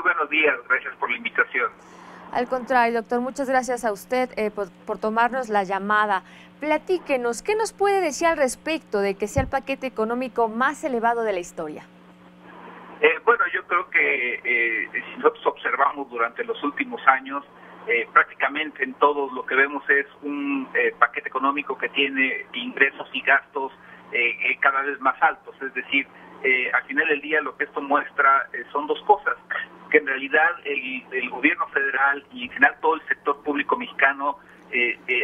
buenos días, gracias por la invitación. Al contrario, doctor, muchas gracias a usted por tomarnos la llamada. Platíquenos, ¿qué nos puede decir al respecto de que sea el paquete económico más elevado de la historia? Bueno, yo creo que si nosotros observamos durante los últimos años, prácticamente en todo lo que vemos es un paquete económico que tiene ingresos y gastos cada vez más altos. Es decir, al final del día lo que esto muestra son dos cosas, que en realidad el gobierno federal y en general todo el sector público mexicano,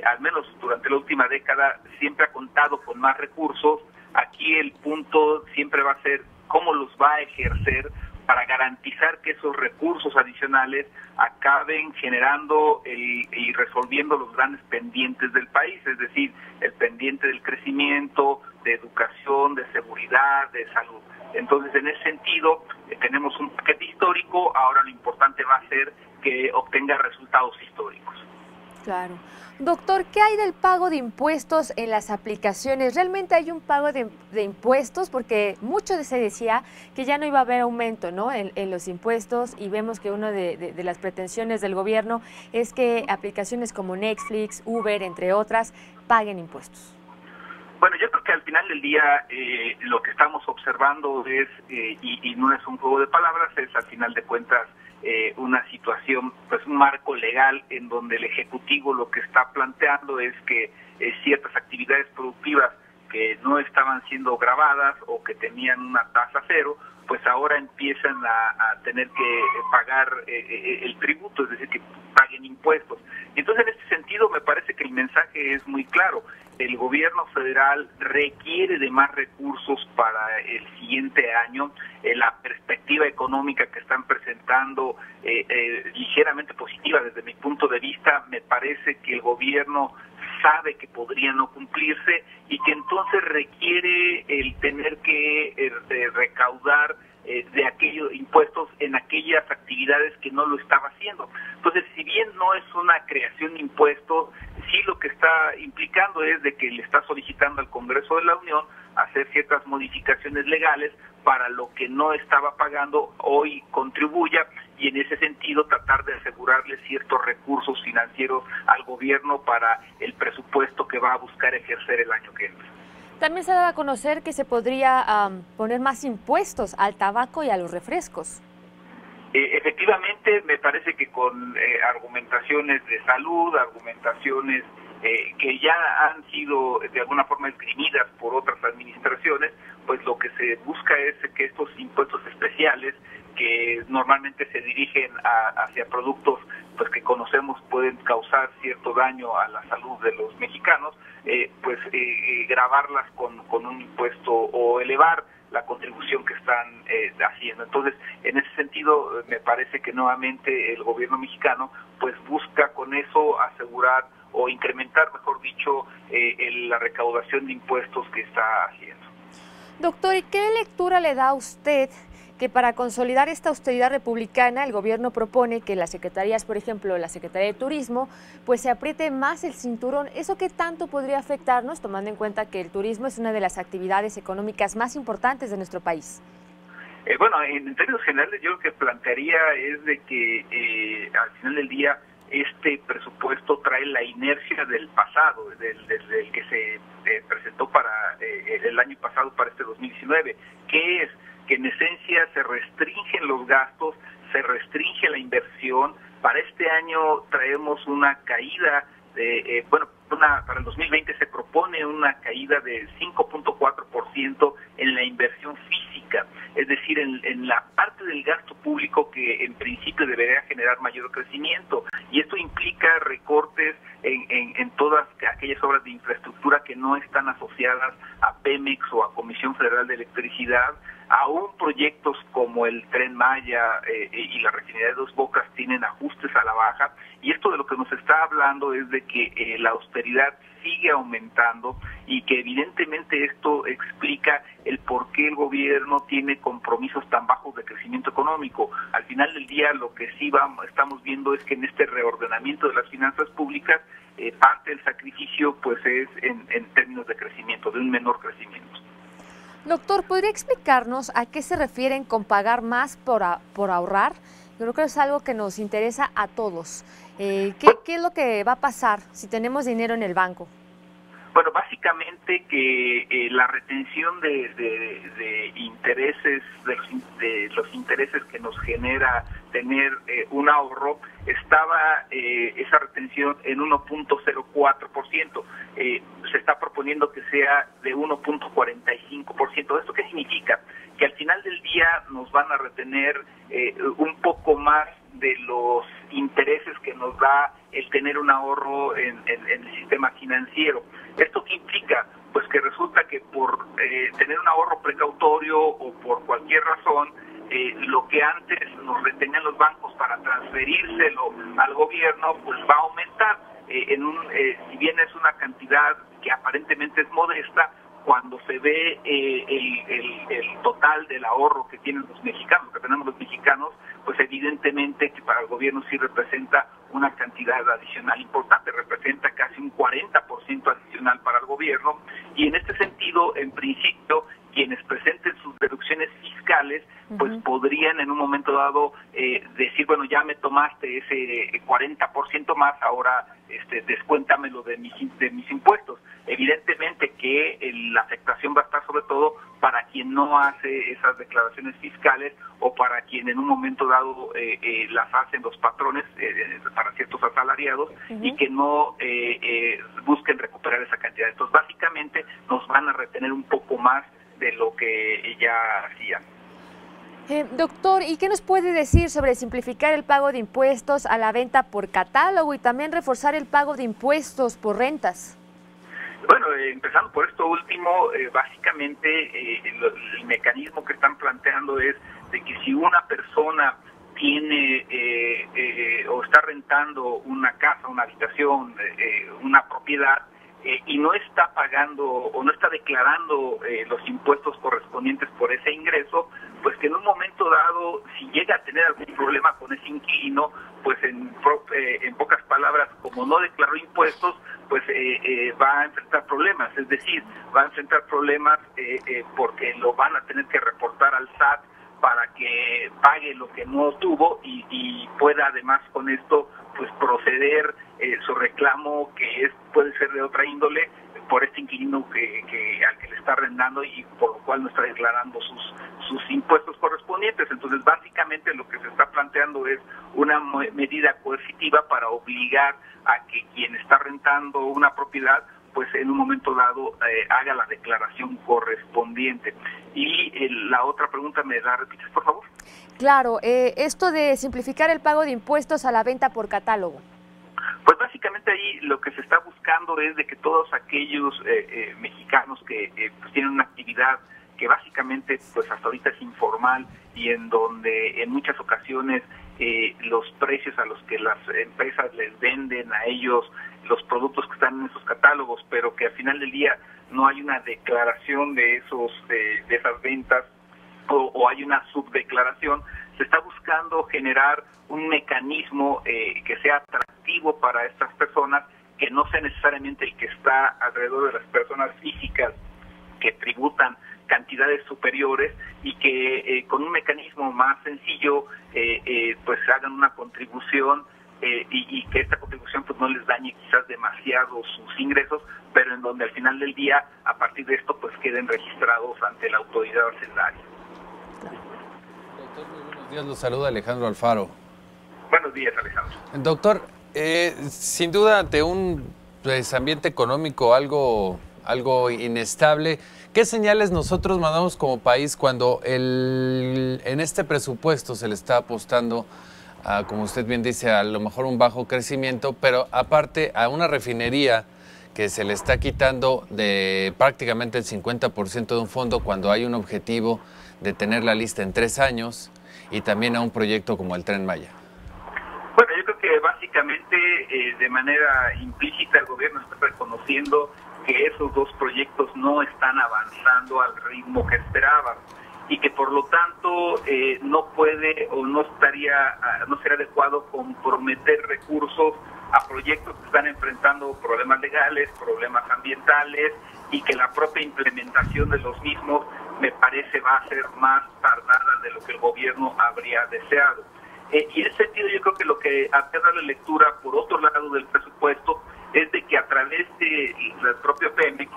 al menos durante la última década, siempre ha contado con más recursos. Aquí el punto siempre va a ser cómo los va a ejercer para garantizar que esos recursos adicionales acaben generando y resolviendo los grandes pendientes del país, es decir, el pendiente del crecimiento, de educación, de seguridad, de salud. Entonces, en ese sentido, tenemos un paquete histórico, ahora lo importante va a ser que obtenga resultados históricos. Claro. Doctor, ¿qué hay del pago de impuestos en las aplicaciones? ¿Realmente hay un pago de impuestos? Porque mucho se decía que ya no iba a haber aumento, ¿no?, en los impuestos, y vemos que una de las pretensiones del gobierno es que aplicaciones como Netflix, Uber, entre otras, paguen impuestos. Bueno, yo creo que al final del día lo que estamos observando es, y no es un juego de palabras, es al final de cuentas una situación, pues un marco legal en donde el Ejecutivo lo que está planteando es que ciertas actividades productivas que no estaban siendo gravadas o que tenían una tasa cero, pues ahora empiezan a tener que pagar el tributo, es decir, que paguen impuestos. Entonces, en este sentido, me parece que el mensaje es muy claro. El gobierno federal requiere de más recursos para el siguiente año. La perspectiva económica que están presentando, ligeramente positiva desde mi punto de vista, me parece que el gobierno sabe que podría no cumplirse y que entonces requiere el tener que recaudar de aquellos impuestos en aquellas actividades que no lo estaba haciendo. Entonces, si bien no es una creación de impuestos, sí lo que está implicando es de que le está solicitando al Congreso de la Unión hacer ciertas modificaciones legales para lo que no estaba pagando hoy contribuya, y en ese sentido tratar de asegurarle ciertos recursos financieros al gobierno para el presupuesto que va a buscar ejercer el año que entra. También se da a conocer que se podría poner más impuestos al tabaco y a los refrescos. Efectivamente, me parece que con argumentaciones de salud, argumentaciones que ya han sido de alguna forma esgrimidas por otras administraciones, pues lo que se busca es que estos impuestos especiales, que normalmente se dirigen hacia productos pues que conocemos pueden causar cierto daño a la salud de los mexicanos, gravarlas con un impuesto o elevar la contribución que están haciendo. Entonces, en ese sentido, me parece que nuevamente el gobierno mexicano pues busca con eso asegurar o incrementar, mejor dicho, la recaudación de impuestos que está haciendo. Doctor, ¿y qué lectura le da a usted que para consolidar esta austeridad republicana el gobierno propone que las secretarías, por ejemplo, la Secretaría de Turismo, pues se apriete más el cinturón? ¿Eso qué tanto podría afectarnos, tomando en cuenta que el turismo es una de las actividades económicas más importantes de nuestro país? Bueno, en términos generales yo lo que plantearía es de que al final del día este presupuesto trae la inercia del pasado, del que se presentó para el año pasado, para este 2019, que es que en esencia se restringen los gastos, se restringe la inversión. Para este año traemos una caída para el 2020 se propone una caída de 5.4% en la inversión física, es decir, en la parte del gasto público que en principio debería generar mayor crecimiento, y esto implica recortes en todas aquellas obras de infraestructura que no están asociadas a Pemex o a Comisión Federal de Electricidad. Aún proyectos como el Tren Maya y la refinería de Dos Bocas tienen ajustes a la baja, y esto de lo que nos está hablando es de que la austeridad sigue aumentando y que evidentemente esto explica el por qué el gobierno tiene compromisos tan bajos de crecimiento económico. Al final del día lo que sí estamos viendo es que en este reordenamiento de las finanzas públicas parte del sacrificio pues es en términos de crecimiento, de un menor crecimiento. Doctor, ¿podría explicarnos a qué se refieren con pagar más por ahorrar? Creo que es algo que nos interesa a todos. ¿Qué es lo que va a pasar si tenemos dinero en el banco? Bueno, básicamente que la retención de intereses, de los intereses que nos genera tener un ahorro, estaba esa retención en 1.04%. Se está proponiendo que sea de 1.45%. ¿Esto qué significa? Que al final del día nos van a retener un poco más de los intereses que nos da el tener un ahorro en el sistema financiero. ¿Esto qué implica? Pues que resulta que por tener un ahorro precautorio o por cualquier razón, lo que antes nos retenían los bancos para transferírselo al gobierno, pues va a aumentar. Si bien es una cantidad que aparentemente es modesta, cuando se ve el total del ahorro que tienen los mexicanos, que tenemos los mexicanos, pues evidentemente que para el gobierno sí representa una cantidad adicional importante, representa casi un 40% adicional para el gobierno, y en este sentido, en principio, quienes presenten sus deducciones fiscales, pues podrían en un momento dado decir, bueno, ya me tomaste ese 40% más, ahora descuéntamelo de mis impuestos. Evidentemente que la afectación va a estar sobre todo para quien no hace esas declaraciones fiscales o para quien en un momento dado las hacen los patrones para ciertos asalariados y que no busquen recuperar esa cantidad. Entonces, básicamente nos van a retener un poco más de lo que ya hacían. Doctor, ¿y qué nos puede decir sobre simplificar el pago de impuestos a la venta por catálogo y también reforzar el pago de impuestos por rentas? Bueno, empezando por esto último, básicamente el mecanismo que están planteando es de que si una persona tiene o está rentando una casa, una habitación, una propiedad, y no está pagando o no está declarando los impuestos correspondientes por ese ingreso, pues que en un momento dado, si llega a tener algún problema con ese inquilino, pues en pocas palabras, como no declaró impuestos, pues va a enfrentar problemas, es decir, va a enfrentar problemas porque lo van a tener que reportar al SAT para que pague lo que no tuvo y pueda además con esto pues proceder su reclamo, que puede ser de otra índole, por este inquilino al que le está arrendando y por lo cual no está declarando sus impuestos correspondientes. Entonces, básicamente lo que se está planteando es una medida coercitiva para obligar a que quien está rentando una propiedad pues en un momento dado haga la declaración correspondiente. Y la otra pregunta, ¿me la repites, por favor? Claro, esto de simplificar el pago de impuestos a la venta por catálogo. Pues básicamente ahí lo que se está buscando es de que todos aquellos mexicanos que pues tienen una actividad que básicamente pues hasta ahorita es informal y en donde en muchas ocasiones los precios a los que las empresas les venden a ellos los productos que están en esos catálogos, pero que al final del día no hay una declaración de esas ventas o hay una subdeclaración, se está buscando generar un mecanismo que sea atractivo para estas personas, que no sea necesariamente el que está alrededor de las personas físicas que tributan cantidades superiores y que con un mecanismo más sencillo pues hagan una contribución y que esta contribución pues no les dañe quizás demasiado sus ingresos, pero en donde al final del día, a partir de esto, pues queden registrados ante la autoridad hacendaria. Doctor, muy buenos días, los saluda Alejandro Alfaro. Buenos días, Alejandro. Doctor, sin duda ante un ambiente económico algo inestable, ¿qué señales nosotros mandamos como país cuando en este presupuesto se le está apostando a, como usted bien dice, a lo mejor un bajo crecimiento, pero aparte a una refinería que se le está quitando de prácticamente el 50% de un fondo cuando hay un objetivo de tener la lista en 3 años y también a un proyecto como el Tren Maya? Bueno, yo creo que básicamente de manera implícita el gobierno está reconociendo que esos dos proyectos no están avanzando al ritmo que esperaban y que por lo tanto no puede o no sería adecuado comprometer recursos a proyectos que están enfrentando problemas legales, problemas ambientales y que la propia implementación de los mismos me parece va a ser más tardada de lo que el gobierno habría deseado. Y en ese sentido yo creo que lo que hay que darle lectura por otro lado del presupuesto es de que a través de la propia Pemex,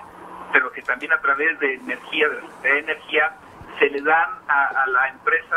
pero que también a través de energía, de energía, se le dan a la empresa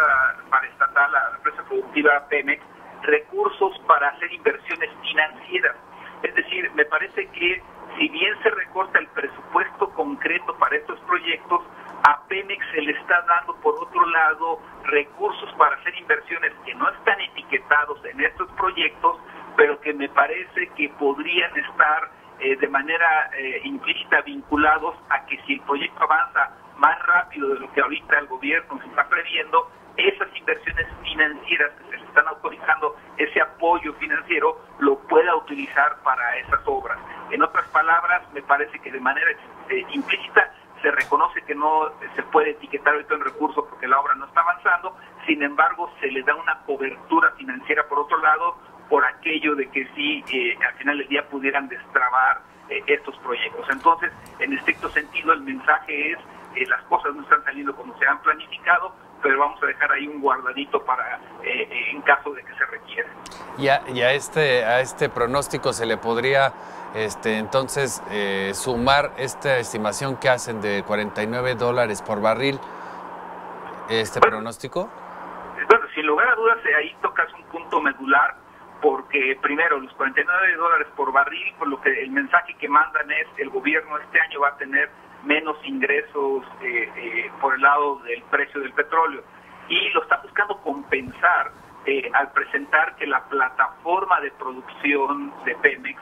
paraestatal, a la empresa productiva Pemex, recursos para hacer inversiones financieras. Es decir, me parece que si bien se recorta el presupuesto concreto para estos proyectos, a Pemex se le está dando, por otro lado, recursos para hacer inversiones que no están etiquetados en estos proyectos, pero que me parece que podrían estar de manera implícita vinculados a que si el proyecto avanza más rápido de lo que ahorita el gobierno se está previendo, esas inversiones financieras que se le están autorizando, ese apoyo financiero, lo pueda utilizar para esas obras. En otras palabras, me parece que de manera implícita se reconoce que no se puede etiquetar ahorita en recursos porque la obra no está avanzando, sin embargo se le da una cobertura financiera por otro lado, por aquello de que sí, al final del día pudieran destrabar estos proyectos. Entonces, en estricto sentido, el mensaje es las cosas no están saliendo como se han planificado, pero vamos a dejar ahí un guardadito para en caso de que se requiera. Y a este pronóstico se le podría entonces sumar esta estimación que hacen de $49 por barril, pronóstico. Bueno, sin lugar a dudas ahí tocas un punto medular, porque primero los $49 por barril, por lo que el mensaje que mandan es el gobierno este año va a tener menos ingresos por el lado del precio del petróleo, y lo está buscando compensar al presentar que la plataforma de producción de Pemex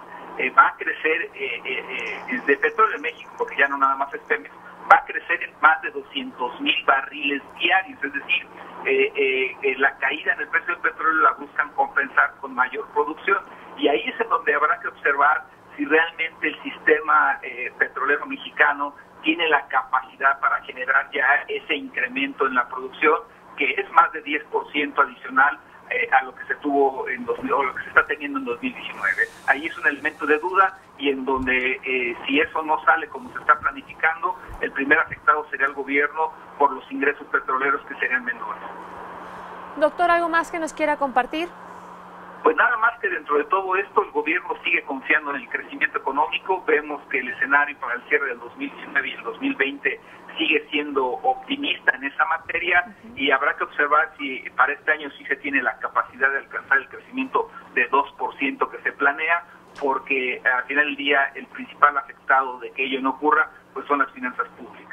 va a crecer de petróleo en México, porque ya no nada más es Pemex, va a crecer en más de 200,000 barriles diarios, es decir, la caída en el precio del petróleo la buscan compensar con mayor producción, y ahí es en donde habrá que observar si realmente el sistema petrolero mexicano tiene la capacidad para generar ya ese incremento en la producción, que es más de 10% adicional a lo que se tuvo o lo que se está teniendo en 2019. Ahí es un elemento de duda, y en donde si eso no sale como se está planificando, el primer afectado sería el gobierno por los ingresos petroleros que serían menores. Doctor, ¿algo más que nos quiera compartir? Pues nada más que dentro de todo esto el gobierno sigue confiando en el crecimiento económico. Vemos que el escenario para el cierre del 2019 y el 2020 sigue siendo optimista en esa materia, y habrá que observar si para este año sí se tiene la capacidad de alcanzar el crecimiento de 2% que se planea, porque al final del día el principal afectado de que ello no ocurra pues son las finanzas públicas.